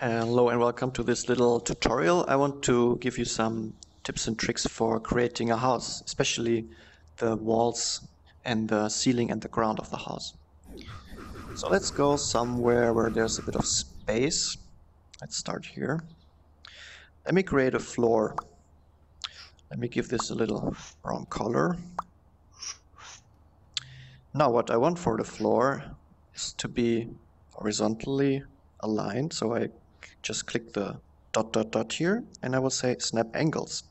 Hello and welcome to this little tutorial. I want to give you some tips and tricks for creating a house, especially the walls and the ceiling and the ground of the house. So let's go somewhere where there's a bit of space. Let's start here. Let me create a floor. Let me give this a little brown color. Now what I want for the floor is to be horizontally aligned, so I just click the ... here and I will say snap angles.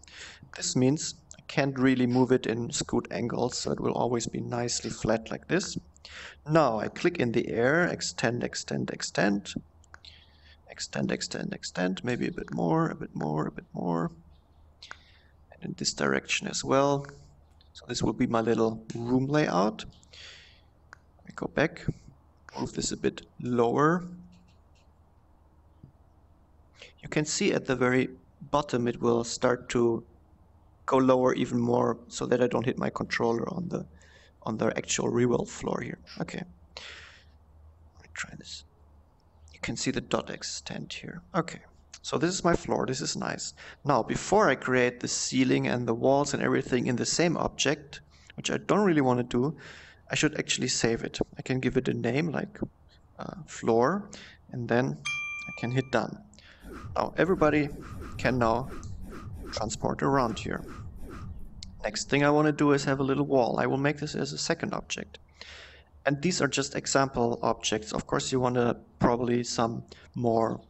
This means I can't really move it in scoot angles, so it will always be nicely flat like this. Now I click in the air, extend, extend, extend, extend, extend, extend, maybe a bit more, a bit more, a bit more, and in this direction as well. So this will be my little room layout. Let me go back, move this a bit lower. You can see at the very bottom it will start to go lower even more so that I don't hit my controller on the actual real floor here. Okay. Let me try this. You can see the dot extend here. Okay. So this is my floor. This is nice. Now, before I create the ceiling and the walls and everything in the same object, which I don't really want to do, I should actually save it. I can give it a name like floor, and then I can hit done. Now everybody can now transport around here. Next thing I want to do is have a little wall. I will make this as a second object. And these are just example objects. Of course you want to probably some more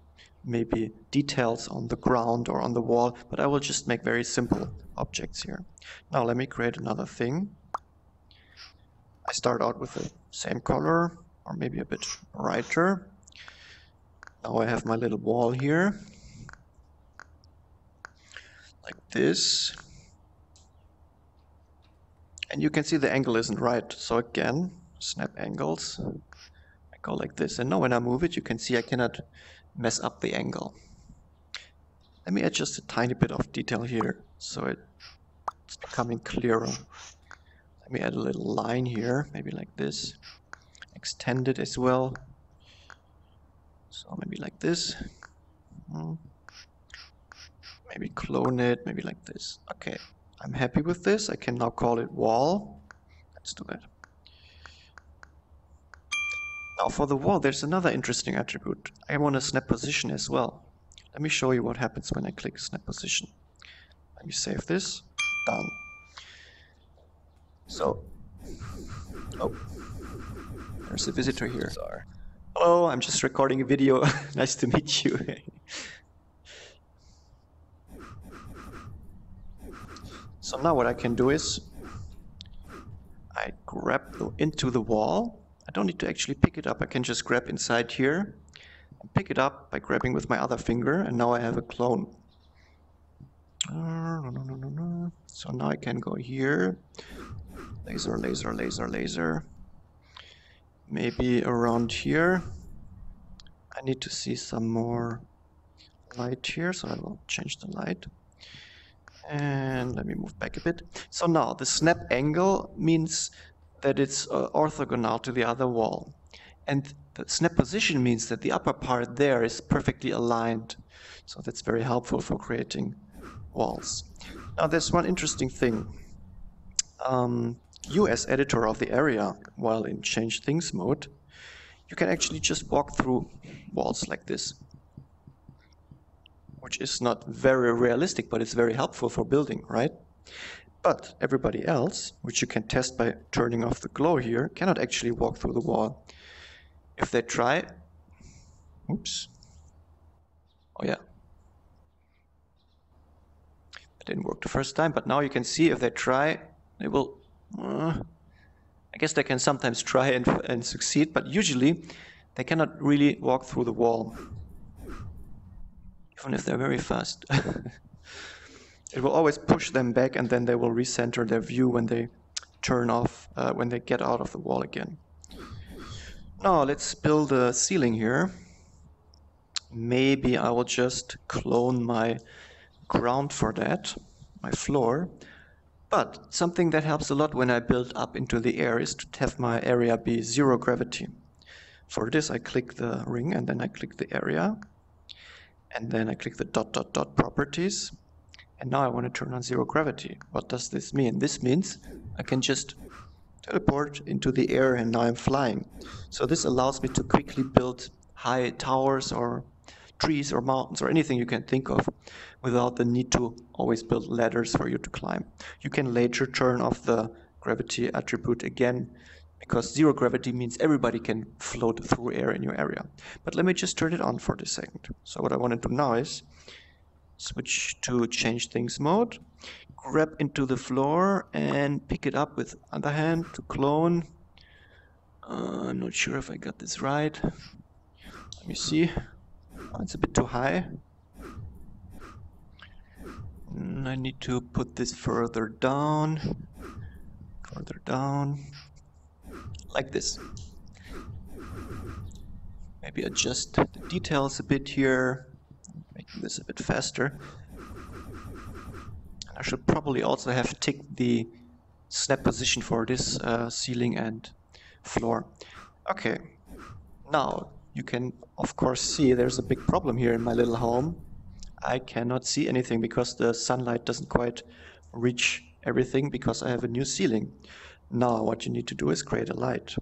maybe details on the ground or on the wall, but I will just make very simple objects here. Now let me create another thing. I start out with the same color or maybe a bit brighter. Now I have my little wall here, like this. And you can see the angle isn't right. So again, snap angles. I go like this. And now when I move it, you can see I cannot mess up the angle. Let me add just a tiny bit of detail here so it's becoming clearer. Let me add a little line here, maybe like this. Extend it as well. So maybe like this. Maybe clone it, maybe like this. Okay, I'm happy with this. I can now call it wall. Let's do that. Now for the wall, there's another interesting attribute. I want a snap position as well. Let me show you what happens when I click snap position. Let me save this. Done. So, oh, there's a visitor here. Sorry. Hello, I'm just recording a video. Nice to meet you. So now what I can do is I grab into the wall. I don't need to actually pick it up. I can just grab inside here and pick it up by grabbing with my other finger, and now I have a clone. So now I can go here. Laser, laser, laser, laser. Maybe around here. I need to see some more light here, so I will change the light. And let me move back a bit. So now the snap angle means that it's orthogonal to the other wall. And the snap position means that the upper part there is perfectly aligned. So that's very helpful for creating walls. Now there's one interesting thing. You as editor of the area, while in change things mode, you can actually just walk through walls like this, which is not very realistic, but it's very helpful for building, right? But everybody else, which you can test by turning off the glow here, cannot actually walk through the wall. If they try, oops, oh yeah, it didn't work the first time, but now you can see if they try, they will, I guess they can sometimes try and succeed, but usually they cannot really walk through the wall, even if they're very fast. It will always push them back, and then they will recenter their view when they turn off, when they get out of the wall again. Now let's build a ceiling here. Maybe I will just clone my ground for that, my floor. But something that helps a lot when I build up into the air is to have my area be zero gravity. For this I click the ring and then I click the area. And then I click the dot dot dot properties. And now I want to turn on zero gravity. What does this mean? This means I can just teleport into the air and now I'm flying. So this allows me to quickly build high towers or trees or mountains or anything you can think of without the need to always build ladders for you to climb. You can later turn off the gravity attribute again because zero gravity means everybody can float through air in your area. But let me just turn it on for this second. So what I want to do now is switch to change things mode, grab into the floor and pick it up with other hand to clone. I'm not sure if I got this right. Let me see. Oh, it's a bit too high. I need to put this further down, like this. Maybe adjust the details a bit here, making this a bit faster. And I should probably also have ticked the snap position for this ceiling and floor. Okay, now you can of course see there's a big problem here in my little home. I cannot see anything because the sunlight doesn't quite reach everything because I have a new ceiling. Now what you need to do is create a light.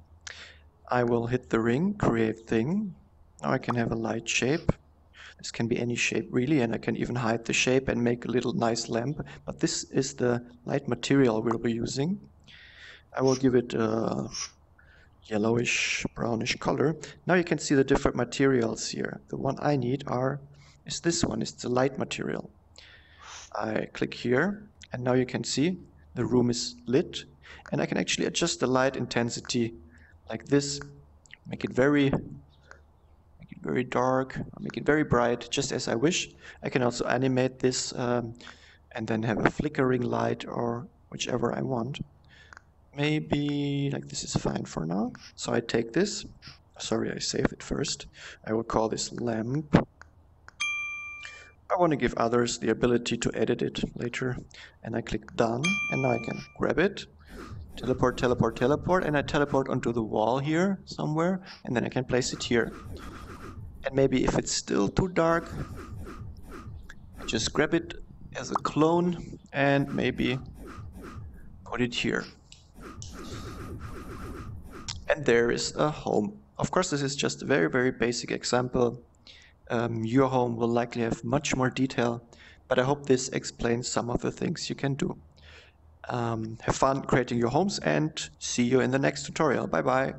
I will hit the ring, create thing. Now I can have a light shape. This can be any shape really, and I can even hide the shape and make a little nice lamp. But this is the light material we'll be using. I will give it a yellowish, brownish color. Now you can see the different materials here. The one I need is this one, it's the light material. I click here, and now you can see the room is lit, and I can actually adjust the light intensity like this, make it very dark, or make it very bright, just as I wish. I can also animate this and then have a flickering light or whichever I want. Maybe like this is fine for now. So I take this, sorry, I save it first. I will call this lamp. I want to give others the ability to edit it later. And I click done, and now I can grab it, teleport, teleport, teleport, and I teleport onto the wall here somewhere, and then I can place it here. And maybe if it's still too dark, I just grab it as a clone and maybe put it here. And there is a home. Of course, this is just a very, very basic example. Your home will likely have much more detail, but I hope this explains some of the things you can do. Have fun creating your homes and see you in the next tutorial. Bye bye.